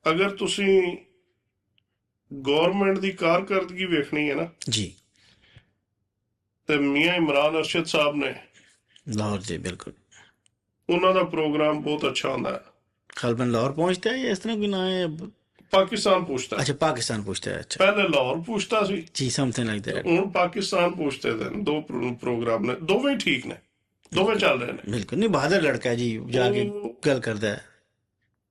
ਅਗਰ ਤੁਸੀਂ ਗਵਰਨਮੈਂਟ ਦੀ ਕਾਰਕਰਦਗੀ ਵੇਖਣੀ ਹੈ ਨਾ, ਜੀ ਤੇ ਮੀਆਂ ਇਮਰਾਨ ਅਰਸ਼ਦ ਸਾਹਿਬ ਨੇ, ਲਾਹੌਰ ਜੀ ਬਿਲकुल। ਉਹਨਾਂ ਦਾ ਪ੍ਰੋਗਰਾਮ ਬਹੁਤ ਅੱਛਾ ਹੁੰਦਾ ਹੈ। खालबन लाहौर पहुंचता है या इस तरह की ना है? ਪਾਕਿਸਤਾਨ ਪੁੱਛਦਾ ਹੈ। अच्छा पाकिस्तान पूछता है। अच्छा ਪਹਿਲੇ ਲਾਹੌਰ ਪੁੱਛਦਾ ਸੀ, जी समथिंग लाइक दैट। ਹੁਣ ਪਾਕਿਸਤਾਨ ਪੁੱਛਦੇ ਨੇ। ਦੋ ਪ੍ਰੋਗਰਾਮ ਨੇ, ਦੋਵੇਂ ਠੀਕ ਨੇ, ਦੋਵੇਂ ਚੱਲ ਰਹੇ ਨੇ। बिल्कुल नहीं, बहादुर लड़का है जी, जाके ਉਹ गल करता है,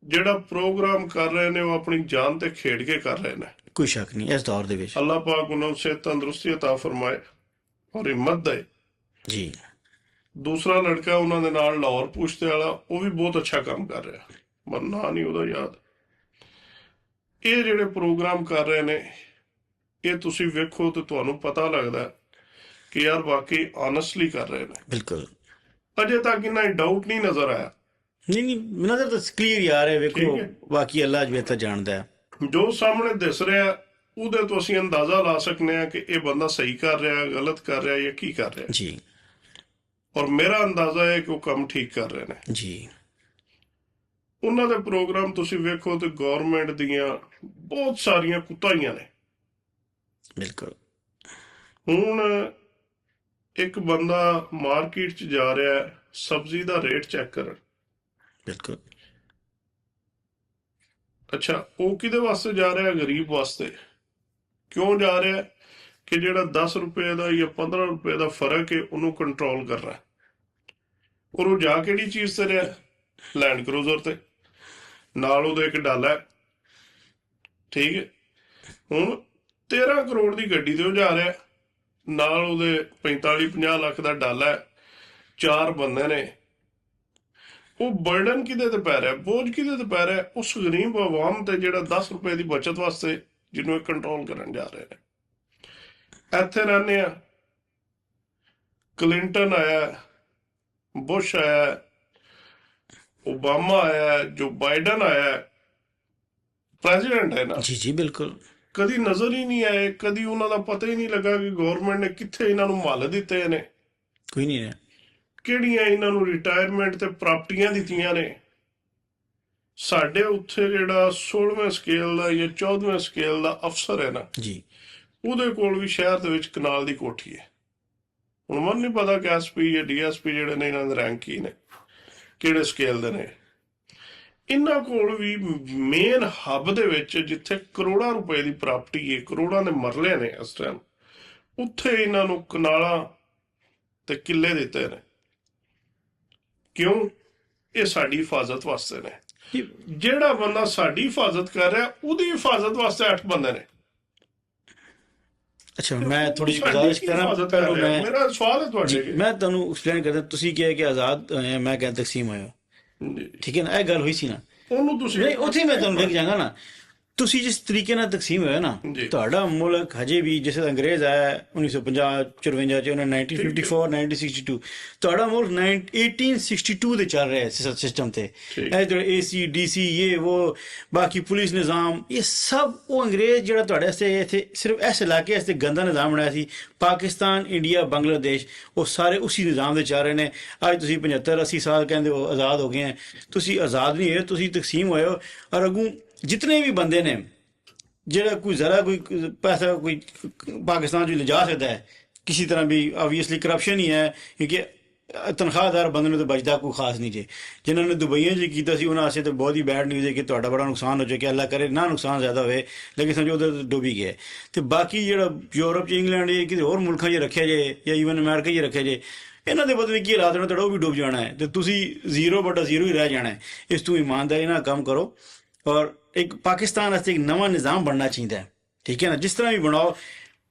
ਜਿਹੜਾ ਪ੍ਰੋਗਰਾਮ ਕਰ ਰਹੇ ਨੇ ਉਹ ਆਪਣੀ ਜਾਨ ਤੇ ਖੇਡ ਕੇ ਕਰ ਰਹੇ ਨੇ। कोई शक नहीं इस दौर दे विच। ਅੱਲਾਹ ਪਾਕ ਉਹਨਾਂ ਨੂੰ ਸਿਹਤ ਤੰਦਰੁਸਤੀ عطا ਫਰਮਾਏ ਔਰ ਹਿੰਮਤ ਦੇ। जी ਦੂਸਰਾ ਲੜਕਾ ਉਹਨਾਂ ਦੇ ਨਾਲ ਲਾਹੌਰ ਪੁੱਛਦੇ ਵਾਲਾ, ਉਹ ਵੀ ਬਹੁਤ ਅੱਛਾ ਕੰਮ ਕਰ ਰਿਹਾ, ਮਨ ਨਾਂ ਨਹੀਂ ਉਹਦਾ ਯਾਦ। ਇਹ ਜਿਹੜੇ ਪ੍ਰੋਗਰਾਮ ਕਰ ਰਹੇ ਨੇ, ਇਹ ਤੁਸੀਂ ਵੇਖੋ ਤੇ ਤੁਹਾਨੂੰ ਪਤਾ ਲੱਗਦਾ ਕਿ ਯਾਰ ਵਾਕਈ ਆਨੈਸਟਲੀ ਕਰ ਰਹੇ ਨੇ। बिल्कुल ਅਜੇ ਤੱਕ ਇਹਨਾਂ ਡਾਊਟ ਨਹੀਂ ਨਜ਼ਰ ਆਇਆ। नहीं नहीं नजर तो क्लियर यार है, वेखो ठीक है। बाकी अल्लाह जो बेहतर जानता है। ਜੋ ਸਾਹਮਣੇ ਦਿਸ ਰਿਹਾ ਉਹਦੇ ਤੋਂ ਅਸੀਂ ਅੰਦਾਜ਼ਾ ਲਾ ਸਕਨੇ ਆ ਕਿ ਇਹ ਬੰਦਾ ਸਹੀ ਕਰ ਰਿਹਾ, ਗਲਤ ਕਰ ਰਿਹਾ ਜਾਂ ਕੀ ਕਰ ਰਿਹਾ। जी ਔਰ ਮੇਰਾ ਅੰਦਾਜ਼ਾ ਹੈ ਕਿ ਉਹ ਕੰਮ ਠੀਕ ਕਰ ਰਹੇ ਨੇ। जी ਉਹਨਾਂ ਦੇ ਪ੍ਰੋਗਰਾਮ ਤੁਸੀਂ ਵੇਖੋ ਤੇ ਗਵਰਨਮੈਂਟ ਦੀਆਂ ਬਹੁਤ ਸਾਰੀਆਂ ਕੁਤਾਹੀਆਂ ਨੇ। बिल्कुल ਹੁਣ ਇੱਕ ਬੰਦਾ ਮਾਰਕੀਟ 'ਚ ਜਾ ਰਿਹਾ ਹੈ, ਸਬਜ਼ੀ ਦਾ ਰੇਟ ਚੈੱਕ ਕਰਨ। बिल्कुल ਅੱਛਾ, ਉਹ ਕਿਹਦੇ ਵਾਸਤੇ ਜਾ ਰਿਹਾ? ਗਰੀਬ ਵਾਸਤੇ। ਕਿਉਂ ਜਾ ਰਿਹਾ? ਕਿ ਜਿਹੜਾ 10 ਰੁਪਏ ਦਾ ਜਾਂ 15 ਰੁਪਏ ਦਾ ਫਰਕ ਹੈ ਉਹਨੂੰ ਕੰਟਰੋਲ ਕਰਨਾ। ਔਰ ਉਹ ਜਾ ਕਿਹੜੀ ਚੀਜ਼ ਤੇ ਰਿਹਾ? ਲੈਂਡ ਕਰੂਜ਼ਰ ਤੇ, ਨਾਲ ਉਹਦੇ ਇੱਕ ਡਾਲਾ ਹੈ। ਠੀਕ ਹੈ। ਹੁਣ 13 ਕਰੋੜ ਦੀ ਗੱਡੀ ਤੇ ਉਹ ਜਾ ਰਿਹਾ, ਨਾਲ ਉਹਦੇ 45-50 ਲੱਖ ਦਾ ਡਾਲਾ ਹੈ, 4 ਬੰਦੇ ਨੇ। ਉਹ ਬਰਡਨ ਕਿਹਦੇ ਤੇ ਪੈ ਰਿਹਾ? ਬੋਝ ਕਿਹਦੇ ਤੇ ਪੈ ਰਿਹਾ? ਉਸ ਗਰੀਬ ਆਵਾਮ ਤੇ ਜਿਹੜਾ 10 ਰੁਪਏ ਦੀ ਬਚਤ ਵਾਸਤੇ ਜਿਹਨੂੰ ਇਹ ਕੰਟਰੋਲ ਕਰਨ ਜਾ ਰਹੇ ਨੇ। ਇੱਥੇ ਰਹਿੰਦੇ ਆ, ਕਲਿੰਟਨ ਆਇਆ, ਬੁਸ਼ ਆਇਆ, ओबामा आया, जो बाइडन आया, प्रेसिडेंट है ना। जी जी बिल्कुल। कदी नजर ही नहीं आए, कदी उन्होंने पता ही नहीं लगा कि गवर्नमेंट ने किथे इन्हों महल दिते ने, कोई नहीं है ਕਿਹੜੀਆਂ ਇਹਨਾਂ ਨੂੰ ਰਿਟਾਇਰਮੈਂਟ ਤੇ ਪ੍ਰਾਪਰਟੀਆਂ ਦਿੱਤੀਆਂ ਨੇ। ਸਾਡੇ ਉੱਥੇ ਜਿਹੜਾ 16ਵੇਂ ਸਕੇਲ ਦਾ ਜਾਂ 14ਵੇਂ ਸਕੇਲ ਦਾ ਅਫਸਰ ਹੈ ਨਾ ਜੀ, ਉਹਦੇ ਕੋਲ ਵੀ ਸ਼ਹਿਰ ਦੇ ਵਿੱਚ ਕਨਾਲ ਦੀ ਕੋਠੀ ਹੈ। ਹੁਣ ਮੈਨੂੰ ਨਹੀਂ ਪਤਾ ਕਿ ਐਸਪੀ ਜਾਂ ਡੀਐਸਪੀ ਜਿਹੜੇ ਨੇ ਇਹਨਾਂ ਦੇ ਰੈਂਕ ਕੀ ਨੇ, ਕਿਹੜੇ ਸਕੇਲ ਦੇ ਨੇ। ਇਹਨਾਂ ਕੋਲ ਵੀ ਮੇਨ ਹੱਬ ਦੇ ਵਿੱਚ ਜਿੱਥੇ ਕਰੋੜਾਂ ਰੁਪਏ ਦੀ ਪ੍ਰਾਪਰਟੀ ਹੈ, ਕਰੋੜਾਂ ਦੇ ਮਰਲੇ ਨੇ ਇਸ ਟਾਈਮ, ਉੱਥੇ ਇਹਨਾਂ ਨੂੰ ਕਨਾਲਾਂ ਤੇ ਕਿੱਲੇ ਦਿੱਤੇ ਨੇ। ਕਿਉਂ? ਇਹ ਸਾਡੀ ਹਿਫਾਜ਼ਤ ਵਾਸਤੇ ਨੇ। ਜਿਹੜਾ ਬੰਦਾ ਸਾਡੀ ਹਿਫਾਜ਼ਤ ਕਰ ਰਿਹਾ ਉਹਦੀ ਹਿਫਾਜ਼ਤ ਵਾਸਤੇ 8 ਬੰਦੇ ਨੇ। ਅੱਛਾ, ਮੈਂ ਥੋੜੀ ਜਿਹੀ ਗੁਜ਼ਾਰਿਸ਼ ਕਰਾਂ, ਪਹਿਲਾਂ ਮੈਂ ਮੇਰਾ ਸਵਾਲ ਹੈ ਤੁਹਾਡੇ ਜੀ, ਮੈਂ ਤੁਹਾਨੂੰ ਐਕਸਪਲੇਨ ਕਰਦਾ। ਤੁਸੀਂ ਕਿਹਾ ਕਿ ਆਜ਼ਾਦ ਹੋਏ, ਮੈਂ ਕਹਿੰਦਾ ਤਕਸੀਮ ਹੋਇਆ, ਠੀਕ ਹੈ ਨਾ, ਇਹ ਗੱਲ ਹੋਈ ਸੀ ਨਾ। ਉਹਨੂੰ ਤੁਸੀਂ ਨਹੀਂ, ਉੱਥੇ ਮੈਂ ਤੁਹਾਨੂੰ ਲਿਖ ਜਾਗਾ ਨਾ। ਤੁਸੀਂ ਜਿਸ ਤਰੀਕੇ ਨਾਲ ਤਕਸੀਮ ਹੋਇਆ ਨਾ, ਜੀ। ਤੁਹਾਡਾ ਮੁਲਕ ਹਜੇ ਵੀ ਜਿਸ ਤਰ੍ਹਾਂ ਅੰਗਰੇਜ਼ ਆਇਆ 1950 54 ਚ, ਉਹਨਾਂ 1954 1962, ਤੁਹਾਡਾ ਮੁਲਕ 1862 ਦੇ ਚੱਲ ਰਿਹਾ ਹੈ ਸਿਸਟਮ ਤੇ। ਠੀਕ। ਇਹ ਜਿਹੜੇ AC DC ਇਹ ਉਹ ਬਾਕੀ ਪੁਲਿਸ ਨਿਜ਼ਾਮ, ਇਹ ਸਭ ਉਹ ਅੰਗਰੇਜ਼ ਜਿਹੜਾ ਤੁਹਾਡੇ ਵਾਸਤੇ ਇੱਥੇ ਸਿਰਫ ਇਸ ਇਲਾਕੇ ਵਾਸਤੇ ਗੰਦਾ ਨਿਜ਼ਾਮ ਬਣਾਇਆ ਸੀ। ਪਾਕਿਸਤਾਨ, ਇੰਡੀਆ, ਬੰਗਲਾਦੇਸ਼ ਉਹ ਸਾਰੇ ਉਸੇ ਨਿਜ਼ਾਮ ਦੇ ਚੱਲ ਰਹੇ ਨੇ। ਅੱਜ ਤੁਸੀਂ 75 80 ਸਾਲ ਕਹਿੰਦੇ ਹੋ ਆਜ਼ਾਦ ਹੋ ਗਏ ਹੈ, ਤੁਸੀਂ ਆਜ਼ਾਦ ਨਹੀਂ ਹੋਏ, ਤੁਸੀਂ ਤਕਸੀਮ ਹੋਏ ਹੋ। ਔਰ ਅੱਗੋਂ ਜਿਤਨੇ ਵੀ ਬੰਦੇ ਨੇ ਜਿਹੜਾ ਕੋਈ ਜ਼ਰਾ ਕੋਈ ਪੈਸਾ ਕੋਈ ਪਾਕਿਸਤਾਨ 'ਚ ਲਿਜਾ ਸਕਦਾ ਹੈ ਕਿਸੇ ਤਰ੍ਹਾਂ ਵੀ, ਆਬਵੀਅਸਲੀ ਕਰਪਸ਼ਨ ਹੀ ਹੈ, ਕਿਉਂਕਿ ਤਨਖਾਹਦਾਰ ਬੰਦੇ ਨੂੰ ਤਾਂ ਬਚਦਾ ਕੋਈ ਖਾਸ ਨਹੀਂ ਜੇ। ਜਿਨ੍ਹਾਂ ਨੇ ਦੁਬਈਆਂ 'ਚ ਕੀਤਾ ਸੀ ਉਹਨਾਂ ਵਾਸਤੇ ਤਾਂ ਬਹੁਤ ਹੀ ਬੈਡ ਨਿਊਜ਼ ਹੈ ਕਿ ਤੁਹਾਡਾ ਬੜਾ ਨੁਕਸਾਨ ਹੋ ਚੁੱਕਿਆ, ਅੱਲਾ ਕਰੇ ਨਾ ਨੁਕਸਾਨ ਜ਼ਿਆਦਾ ਹੋਵੇ, ਲੇਕਿਨ ਸਮਝੋ ਉਹਦੇ ਡੁੱਬ ਹੀ ਗਏ। ਅਤੇ ਬਾਕੀ ਜਿਹੜਾ ਯੂਰਪ 'ਚ, ਇੰਗਲੈਂਡ 'ਚ, ਕਿਸੇ ਹੋਰ ਮੁਲਕਾਂ 'ਚ ਰੱਖਿਆ ਜੇ ਜਾਂ ਈਵਨ ਅਮਰੀਕਾ 'ਚ ਰੱਖਿਆ ਜੇ, ਇਹਨਾਂ ਦੇ ਪਤਾ ਨਹੀਂ ਕੀ ਹਾਲਾਤ ਹੋਣੇ, ਤੁਹਾਡਾ ਉਹ ਵੀ ਡੁੱਬ ਜਾਣਾ ਹੈ ਅਤੇ ਤੁਸੀਂ 0/0 ਹੀ ਰਹਿ ਜਾਣਾ ਹੈ। ਇਸ ਤੋਂ ਇਮਾਨਦਾਰੀ ਨਾਲ ਕੰਮ ਕਰੋ। ਔਰ ਇੱਕ ਪਾਕਿਸਤਾਨ ਵਾਸਤੇ ਇੱਕ ਨਵਾਂ ਨਿਜ਼ਾਮ ਬਣਨਾ ਚਾਹੀਦਾ ਹੈ, ਠੀਕ ਹੈ ਨਾ। ਜਿਸ ਤਰ੍ਹਾਂ ਵੀ ਬਣਾਓ,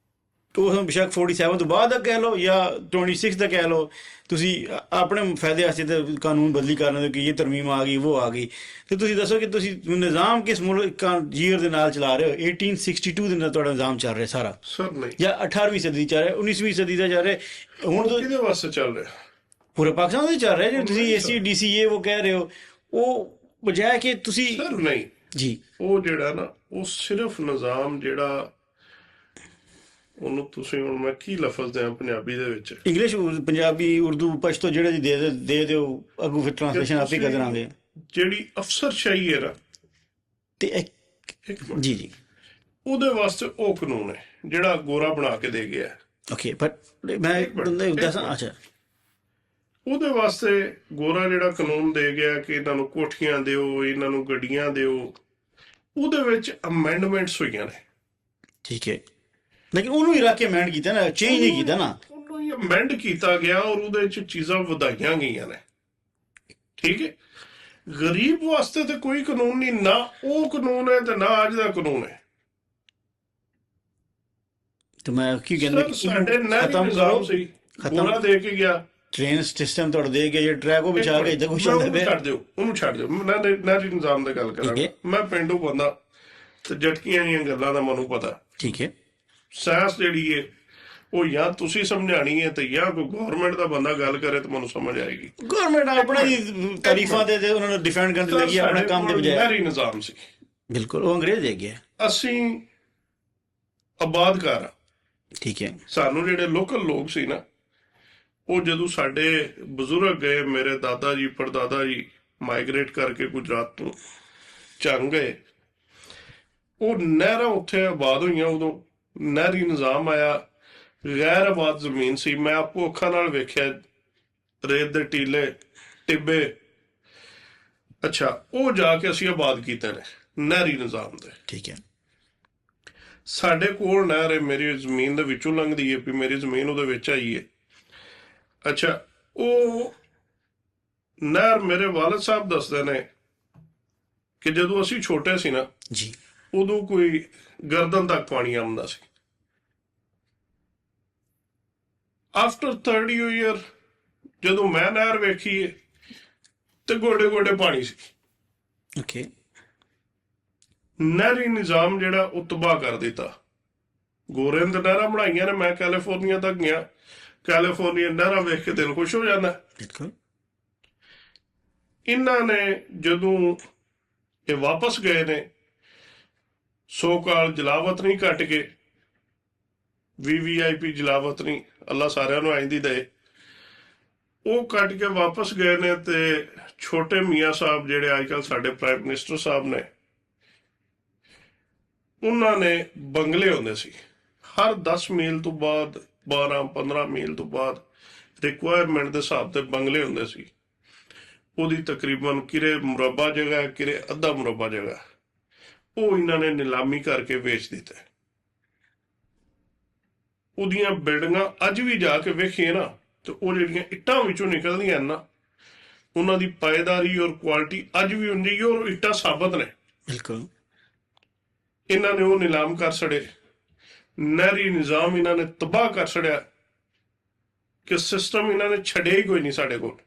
ਉਹ ਬੇਸ਼ੱਕ 47 ਤੋਂ ਬਾਅਦ ਦਾ ਕਹਿ ਲਓ ਜਾਂ 26 ਦਾ ਕਹਿ ਲਓ, ਤੁਸੀਂ ਆਪਣੇ ਫਾਇਦੇ ਵਾਸਤੇ ਤਾਂ ਕਾਨੂੰਨ ਬਦਲੀ ਕਰ ਲੈਂਦੇ ਹੋ ਕਿ ਇਹ ਤਰਮੀਮ ਆ ਗਈ, ਉਹ ਆ ਗਈ। ਅਤੇ ਤੁਸੀਂ ਦੱਸੋ ਕਿ ਤੁਸੀਂ ਨਿਜ਼ਾਮ ਕਿਸ ਮੁਲਕ ਜੀਅਰ ਦੇ ਨਾਲ ਚਲਾ ਰਹੇ ਹੋ। 1862 ਦੇ ਨਾਲ ਤੁਹਾਡਾ ਨਿਜ਼ਾਮ ਚੱਲ ਰਿਹਾ ਸਾਰਾ, ਸਰ ਨਹੀਂ, ਜਾਂ 18ਵੀਂ ਸਦੀ ਚੱਲ ਰਿਹਾ, 19ਵੀਂ ਸਦੀ ਦਾ ਚੱਲ ਰਿਹਾ। ਹੁਣ ਤਾਂ ਕਿਹਦੇ ਵਾਸਤੇ ਚੱਲ ਰਿਹਾ? ਪੂਰੇ ਪਾਕਿਸਤਾਨ ਦਾ ਚੱਲ ਰਿਹਾ। ਜੇ ਤੁਸੀਂ AC DC ਇਹ ਉਹ ਕਹਿ ਰਹੇ ਹੋ, ਉਹ ਬਜਾਏ ਕਿ ਤੁਸੀਂ ਸਰ ਨਹੀਂ ਜੀ, ਉਹ ਜਿਹੜਾ ਨਾ, ਉਹ ਸਿਰਫ ਨਿਜ਼ਾਮ ਜਿਹੜਾ, ਉਹਨੂੰ ਤੁਸੀਂ ਹੁਣ ਮੈਂ ਕੀ ਲਫ਼ਜ਼ ਦਿਆਂ ਪੰਜਾਬੀ ਦੇ ਵਿੱਚ, ਇੰਗਲਿਸ਼, ਪੰਜਾਬੀ, ਉਰਦੂ, ਪਸ਼ਤੋ ਜਿਹੜੇ ਜੀ ਦੇ ਦਿਓ, ਅੱਗੋਂ ਫਿਰ ਟ੍ਰਾਂਸਲੇਸ਼ਨ ਆਪੇ ਕਰ ਦੇਵਾਂਗੇ। ਜਿਹੜੀ ਅਫਸਰਸ਼ਾਹੀ ਹੈ ਨਾ, ਤੇ ਇੱਕ ਮਿੰਟ, ਜੀ ਜੀ ਉਹਦੇ ਵਾਸਤੇ ਉਹ ਕਾਨੂੰਨ ਹੈ ਜਿਹੜਾ ਗੋਰਾ ਬਣਾ ਕੇ ਦੇ ਗਿਆ। ਓਕੇ, ਪਰ ਮੈਂ ਦੱਸਾਂ, ਅੱਛਾ, ਉਹਦੇ ਵਾਸਤੇ ਗੋਰਾ ਜਿਹੜਾ ਕਾਨੂੰਨ ਦੇ ਗਿਆ ਕਿ ਇਹਨਾਂ ਨੂੰ ਕੋਠੀਆਂ ਦਿਓ, ਇਹਨਾਂ ਨੂੰ ਗੱਡੀਆਂ ਦਿਓ, ਉਹਦੇ ਵਿੱਚ ਅਮੈਂਡਮੈਂਟਸ ਹੋਈਆਂ ਨੇ, ਠੀਕ ਹੈ, ਲੇਕਿਨ ਉਹਨੂੰ ਹੀ ਰੱਖ ਕੇ ਅਮੈਂਡ ਕੀਤਾ ਨਾ, ਚੇਂਜ ਨਹੀਂ ਕੀਤਾ ਨਾ। ਉਹਨੂੰ ਹੀ ਅਮੈਂਡ ਕੀਤਾ ਗਿਆ ਔਰ ਉਹਦੇ ਵਿੱਚ ਚੀਜ਼ਾਂ ਵਧਾਈਆਂ ਗਈਆਂ ਨੇ, ਠੀਕ ਹੈ। ਗਰੀਬ ਵਾਸਤੇ ਤੇ ਕੋਈ ਕਾਨੂੰਨ ਨਹੀਂ, ਨਾ ਉਹ ਕਾਨੂੰਨ ਹੈ ਤੇ ਨਾ ਅੱਜ ਦਾ ਕਾਨੂੰਨ ਹੈ। ਤੇ ਮੈਂ ਕੀ ਕਹਿੰਦਾ ਸਰ, ਸਾਡੇ ਨਹਿਰੀ ਨਿਜ਼ਾਮ ਸੀ, ਗੋਰਾ ਦੇ ਕੇ ਗਿਆ, ਟ੍ਰੇਨ ਸਿਸਟਮ ਤੁਹਾਡਾ ਦੇ ਕੇ, ਜੇ ਟਰੈਕ ਉਹ ਵਿਚਾਰ ਕੇ ਇੱਦਾਂ ਕੁਛ ਚੱਲਦਾ ਪਿਆ। ਛੱਡ ਦਿਓ, ਉਹਨੂੰ ਛੱਡ ਦਿਓ। ਮੈਂ ਨਹਿਰੀ ਨਿਜ਼ਾਮ ਦੀ ਗੱਲ ਕਰਾਂਗਾ। ਮੈਂ ਪਿੰਡੋਂ ਬੰਦਾ ਤੇ ਜਟਕੀਆਂ ਦੀਆਂ ਗੱਲਾਂ ਦਾ ਮੈਨੂੰ ਪਤਾ। ਠੀਕ ਹੈ, ਸਾਇੰਸ ਜਿਹੜੀ ਹੈ ਉਹ ਜਾਂ ਤੁਸੀਂ ਸਮਝਾਣੀ ਹੈ ਤੇ ਜਾਂ ਕੋਈ ਗਵਰਨਮੈਂਟ ਦਾ ਬੰਦਾ ਗੱਲ ਕਰੇ ਤਾਂ ਮੈਨੂੰ ਸਮਝ ਆਏਗੀ। ਗਵਰਨਮੈਂਟ ਆਪਣਾ ਹੀ ਤਾਰੀਫਾਂ ਤੇ ਉਹਨਾਂ ਨੂੰ ਡਿਫੈਂਡ ਕਰਨ ਲੱਗੀ, ਆਪਣਾ ਕੰਮ ਦੇ ਬਜਾਏ। ਨਹਿਰੀ ਨਿਜ਼ਾਮ ਸੀ, ਬਿਲਕੁਲ, ਉਹ ਅੰਗਰੇਜ਼ ਦੇ ਗਿਆ। ਅਸੀਂ ਆਬਾਦਕਾਰ ਆ। ਠੀਕ ਹੈ, ਸਾਨੂੰ ਜਿਹੜੇ ਲੋਕਲ ਲੋਕ ਸੀ ਨਾ, ਉਹ ਜਦੋਂ ਸਾਡੇ ਬਜ਼ੁਰਗ ਗਏ, ਮੇਰੇ ਦਾਦਾ ਜੀ ਪੜਦਾਦਾ ਜੀ ਮਾਈਗ੍ਰੇਟ ਕਰਕੇ ਗੁਜਰਾਤ ਤੋਂ ਚੰਗ ਗਏ, ਉਹ ਨਹਿਰਾਂ ਉੱਥੇ ਆਬਾਦ ਹੋਈਆਂ। ਉਦੋਂ ਨਹਿਰੀ ਨਿਜ਼ਾਮ ਆਇਆ, ਗੈਰ ਆਬਾਦ ਜ਼ਮੀਨ ਸੀ। ਮੈਂ ਆਪੋ ਅੱਖਾਂ ਨਾਲ ਵੇਖਿਆ, ਰੇਤ ਦੇ ਟੀਲੇ, ਟਿੱਬੇ। ਅੱਛਾ, ਉਹ ਜਾ ਕੇ ਅਸੀਂ ਆਬਾਦ ਕੀਤੇ ਨੇ ਨਹਿਰੀ ਨਿਜ਼ਾਮ ਦੇ। ਠੀਕ ਹੈ, ਸਾਡੇ ਕੋਲ ਨਹਿਰ ਹੈ, ਮੇਰੀ ਜ਼ਮੀਨ ਦੇ ਵਿੱਚੋਂ ਲੰਘਦੀ ਹੈ, ਵੀ ਮੇਰੀ ਜ਼ਮੀਨ ਉਹਦੇ ਵਿੱਚ ਆਈ ਹੈ। ਅੱਛਾ, ਉਹ ਨਹਿਰ ਮੇਰੇ ਵਾਲਦ ਸਾਹਿਬ ਦੱਸਦੇ ਨੇ ਕਿ ਜਦੋਂ ਅਸੀਂ ਛੋਟੇ ਸੀ ਨਾ ਜੀ, ਉਦੋਂ ਕੋਈ ਗਰਦਨ ਤੱਕ ਪਾਣੀ ਆਉਂਦਾ ਸੀ। ਆਫਟਰ 30 ਈਅਰ ਜਦੋਂ ਮੈਂ ਨਹਿਰ ਵੇਖੀ ਹੈ ਤੇ ਗੋਡੇ ਗੋਡੇ ਪਾਣੀ ਸੀ। ਓਕੇ, ਨਹਿਰੀ ਨਿਜ਼ਾਮ ਜਿਹੜਾ ਉਹ ਤਬਾਹ ਕਰ ਦਿੱਤਾ। ਗੋਰੇ ਨੇ ਨਹਿਰਾਂ ਬਣਾਈਆਂ ਨੇ। ਮੈਂ ਕੈਲੀਫੋਰਨੀਆ ਤੱਕ ਗਿਆ, ਕੈਲੀਫੋਰਨੀਆ ਨਹਿਰਾਂ ਵੇਖ ਕੇ ਦਿਲ ਖੁਸ਼ ਹੋ ਜਾਂਦਾ। ਬਿਲਕੁਲ, ਇਹਨਾਂ ਨੇ ਜਦੋਂ ਇਹ ਵਾਪਸ ਗਏ ਨੇ, ਸੋ-ਕਾਲ ਜਲਾਵਤ ਨਹੀਂ ਕੱਟ ਕੇ, VVIP ਜਲਾਵਤ ਨਹੀਂ, ਅੱਲਾ ਸਾਰਿਆਂ ਨੂੰ ਆਇੰਦੀ ਦੇ, ਉਹ ਕੱਟ ਕੇ ਵਾਪਸ ਗਏ ਨੇ। ਤੇ ਛੋਟੇ ਮੀਆਂ ਸਾਹਿਬ ਜਿਹੜੇ ਅੱਜ ਕੱਲ੍ਹ ਸਾਡੇ ਪ੍ਰਾਈਮ ਮਿਨਿਸਟਰ ਸਾਹਿਬ ਨੇ, ਉਹਨਾਂ ਨੇ ਬੰਗਲੇ ਹੁੰਦੇ ਸੀ ਹਰ 10 ਮੀਲ ਤੋਂ ਬਾਅਦ, 12-15 ਮੀਲ ਤੋਂ ਬਾਅਦ ਰਿਕੁਆਇਰਮੈਂਟ ਦੇ ਹਿਸਾਬ ਤੇ ਬੰਗਲੇ ਹੁੰਦੇ ਸੀ। ਉਹਦੀ ਤਕਰੀਬਨ ਕਿਰੇ ਮੁਰੱਬਾ ਜਗ੍ਹਾ, ਕਿਰੇ ਅੱਧਾ ਮੁਰੱਬਾ ਜਗ੍ਹਾ, ਉਹ ਇਹਨਾਂ ਨੇ ਨਿਲਾਮੀ ਕਰਕੇ ਵੇਚ ਦਿੱਤਾ। ਉਹਦੀਆਂ ਬਿਲਡਿੰਗਾਂ ਅੱਜ ਵੀ ਜਾ ਕੇ ਵੇਖੀਏ ਨਾ, ਤੇ ਉਹ ਜਿਹੜੀਆਂ ਇੱਟਾਂ ਵਿੱਚੋਂ ਨਿਕਲਦੀਆਂ ਨਾ, ਉਹਨਾਂ ਦੀ ਪਾਇਦਾਰੀ ਔਰ ਕੁਆਲਿਟੀ ਅੱਜ ਵੀ ਹੁੰਦੀ ਹੈ, ਔਰ ਇੱਟਾਂ ਸਾਬਤ ਨੇ। ਬਿਲਕੁਲ, ਇਹਨਾਂ ਨੇ ਉਹ ਨਿਲਾਮ ਕਰ ਛੜੇ। ਨਹਿਰੀ ਨਿਜ਼ਾਮ ਇਹਨਾਂ ਨੇ ਤਬਾਹ ਕਰ ਛੜਿਆ ਕਿ ਸਿਸਟਮ ਇਹਨਾਂ ਨੇ ਛੱਡਿਆ ਹੀ ਕੋਈ ਨਹੀਂ ਸਾਡੇ ਕੋਲ।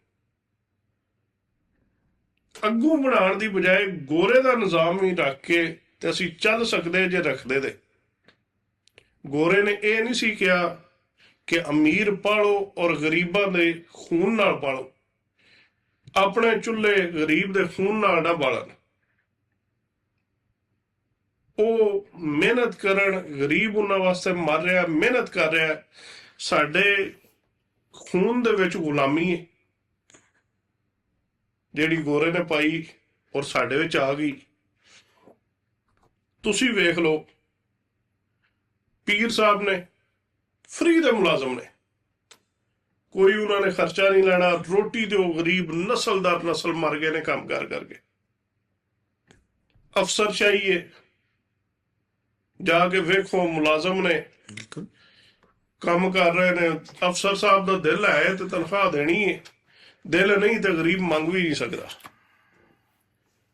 ਅੱਗੋਂ ਬਣਾਉਣ ਦੀ ਬਜਾਏ ਗੋਰੇ ਦਾ ਨਿਜ਼ਾਮ ਹੀ ਰੱਖ ਕੇ ਤੇ ਅਸੀਂ ਚੱਲ ਸਕਦੇ ਜੇ ਰੱਖਦੇ ਤੇ। ਗੋਰੇ ਨੇ ਇਹ ਨਹੀਂ ਸੀ ਕਿਹਾ ਕਿ ਅਮੀਰ ਪਾਲੋ ਔਰ ਗਰੀਬਾਂ ਦੇ ਖੂਨ ਨਾਲ ਪਾਲੋ, ਆਪਣੇ ਚੁੱਲ੍ਹੇ ਗਰੀਬ ਦੇ ਖੂਨ ਨਾਲ ਨਾ ਬਾਲਣ। ਉਹ ਮਿਹਨਤ ਕਰਨ, ਗਰੀਬ ਉਹਨਾਂ ਵਾਸਤੇ ਮਰ ਰਿਹਾ, ਮਿਹਨਤ ਕਰ ਰਿਹਾ। ਸਾਡੇ ਖੂਨ ਦੇ ਵਿੱਚ ਗੁਲਾਮੀ ਹੈ ਜਿਹੜੀ ਗੋਰੇ ਨੇ ਪਾਈ ਔਰ ਸਾਡੇ ਵਿੱਚ ਆ ਗਈ। ਤੁਸੀਂ ਵੇਖ ਲਓ, ਪੀਰ ਸਾਹਿਬ ਨੇ ਫ੍ਰੀ ਦੇ ਮੁਲਾਜ਼ਮ ਨੇ, ਕੋਈ ਉਹਨਾਂ ਨੇ ਖਰਚਾ ਨਹੀਂ ਲੈਣਾ, ਰੋਟੀ ਦਿਓ, ਗਰੀਬ ਨਸਲ ਦਰ ਨਸਲ ਮਰ ਗਏ ਨੇ ਕੰਮ ਕਰ ਕਰਕੇ। ਅਫਸਰਸ਼ਾਹੀ ਹੈ, ਜਾ ਕੇ ਵੇਖੋ ਮੁਲਾਜ਼ਮ ਨੇ ਬਿਲਕੁਲ ਕੰਮ ਕਰ ਰਹੇ ਨੇ, ਅਫਸਰ ਸਾਹਿਬ ਦਾ ਦਿਲ ਹੈ ਤੇ ਤਨਖਾਹ ਦੇਣੀ ਹੈ, ਦਿਲ ਨਹੀਂ ਤੇ ਗਰੀਬ ਮੰਗ ਵੀ ਨਹੀਂ ਸਕਦਾ।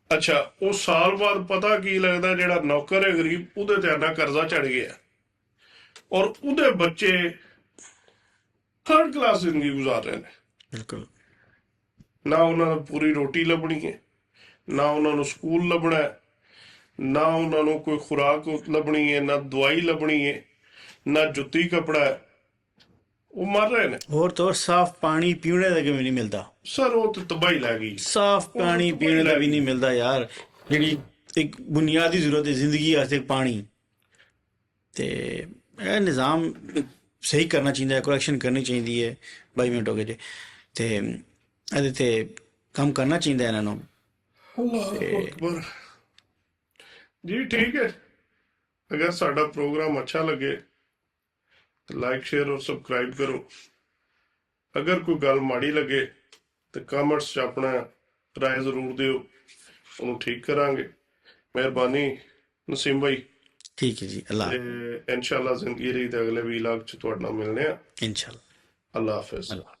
ਅੱਛਾ, ਉਹ ਸਾਲ ਬਾਅਦ ਪਤਾ ਕੀ ਲੱਗਦਾ, ਜਿਹੜਾ ਨੌਕਰ ਹੈ ਗਰੀਬ, ਉਹਦੇ ਤੇ ਇੰਨਾ ਕਰਜ਼ਾ ਚੜ ਗਿਆ ਔਰ ਉਹਦੇ ਬੱਚੇ ਥਰਡ ਕਲਾਸ ਜ਼ਿੰਦਗੀ ਗੁਜ਼ਾਰ ਰਹੇ ਨੇ। ਬਿਲਕੁਲ ਨਾ ਉਹਨਾਂ ਨੂੰ ਪੂਰੀ ਰੋਟੀ ਲੱਭਣੀ ਹੈ, ਨਾ ਉਹਨਾਂ ਨੂੰ ਸਕੂਲ ਲੱਭਣਾ ਹੈ, ਨਾ ਉਹਨਾਂ ਨੂੰ ਕੋਈ ਖੁਰਾਕ ਲੱਭਣੀ ਹੈ, ਨਾ ਦਵਾਈ ਲੱਭਣੀ ਹੈ, ਨਾ ਜੁੱਤੀ ਕੱਪੜਾ ਹੈ। ਉਹ ਮਰ ਰਹੇ ਨੇ। ਹੋਰ ਤੋਂ ਸਾਫ਼ ਪਾਣੀ ਪੀਣੇ ਦਾ ਕਿਵੇਂ ਨਹੀਂ ਮਿਲਦਾ? ਸਰ ਉਹ ਤੇ ਤਬਾਹੀ ਲੈ ਗਈ। ਸਾਫ਼ ਪਾਣੀ ਪੀਣੇ ਦਾ ਵੀ ਨਹੀਂ ਮਿਲਦਾ ਯਾਰ, ਜਿਹੜੀ ਇੱਕ ਬੁਨਿਆਦੀ ਜ਼ਰੂਰਤ ਹੈ ਜ਼ਿੰਦਗੀ ਵਾਸਤੇ, ਪਾਣੀ। ਤੇ ਇਹ ਨਿਜ਼ਾਮ ਸਹੀ ਕਰਨਾ ਚਾਹੀਦਾ ਹੈ, ਕਰੈਕਸ਼ਨ ਕਰਨੀ ਚਾਹੀਦੀ ਹੈ 22 ਮਿੰਟ ਹੋ ਗਏ ਜੇ, ਤੇ ਇਹਦੇ ਤੇ ਕੰਮ ਕਰਨਾ ਚਾਹੀਦਾ ਇਹਨਾਂ ਨੂੰ। ਅੱਲਾਹੁ ਅਕਬਰ ਜੀ। ਠੀਕ ਹੈ, ਅਗਰ ਸਾਡਾ ਪ੍ਰੋਗਰਾਮ ਅੱਛਾ ਲੱਗੇ ਲਾਈਕ ਸ਼ੇਅਰ ਔਰ ਸਬਸਕ੍ਰਾਈਬ ਕਰੋ। ਅਗਰ ਕੋਈ ਗੱਲ ਮਾੜੀ ਲੱਗੇ ਤੇ ਕਮੈਂਟਸ 'ਚ ਆਪਣਾ ਰਾਏ ਜ਼ਰੂਰ ਦਿਓ, ਉਹਨੂੰ ਠੀਕ ਕਰਾਂਗੇ। ਮਿਹਰਬਾਨੀ ਨਸੀਮ ਭਾਈ। ਠੀਕ ਹੈ ਜੀ, ਅੱਲਾ ਤੇ ਇਨਸ਼ਾਅੱਲਾ ਜ਼ਿੰਦਗੀ ਰਹੀ ਤੇ ਅਗਲੇ ਵੀਲਾਗ 'ਚ ਤੁਹਾਡੇ ਨਾਲ ਮਿਲਨੇ ਆ। ਇਨਸ਼ਾਅੱਲਾ। ਅੱਲਾ ਹਾਫਿਜ਼। ਅੱਲਾ।